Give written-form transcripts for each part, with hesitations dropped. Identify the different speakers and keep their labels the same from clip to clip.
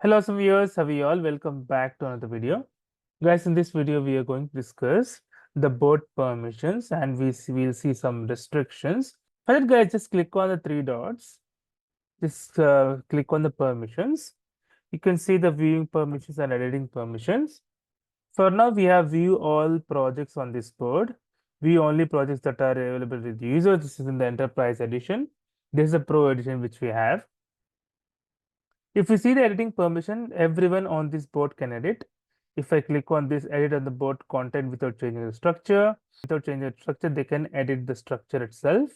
Speaker 1: Hello, awesome viewers. How are you all? Welcome back to another video. Guys, in this video, we are going to discuss the board permissions and will see some restrictions. For that, guys, just click on the three dots. Just click on the permissions. You can see the viewing permissions and editing permissions. For now, we have view all projects on this board. View only projects that are available with user. This is in the enterprise edition. This is the pro edition which we have. If you see the editing permission, everyone on this board can edit. If I click on this edit on the board content without changing the structure, they can edit the structure itself.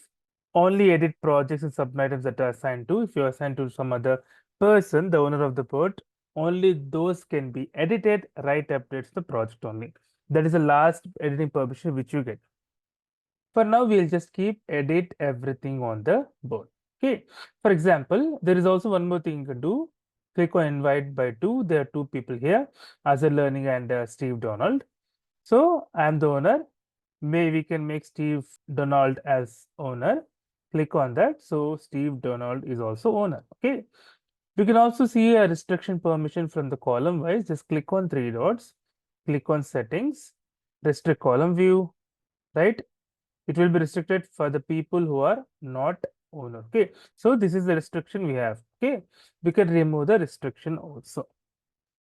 Speaker 1: Only edit projects and subitems that are assigned to. If you are assigned to some other person, the owner of the board, only those can be edited, write updates to the project only. That is the last editing permission which you get. For now, we'll just keep edit everything on the board. Okay. For example, there is also one more thing you can do. Click on invite by two. There are two people here, Azure Learning and Steve Donald. So I am the owner. We can make Steve Donald as owner. Click on that. So Steve Donald is also owner. Okay. We can also see a restriction permission from the column wise. Just click on three dots. Click on settings. Restrict column view. Right. It will be restricted for the people who are not owner. Okay. So this is the restriction we have. Okay. We can remove the restriction also.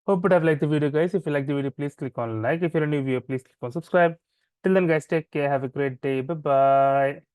Speaker 1: Hope you have liked the video, guys. If you like the video, please click on like. If you're a new viewer, please click on subscribe. Till then, guys, take care. Have a great day. Bye bye.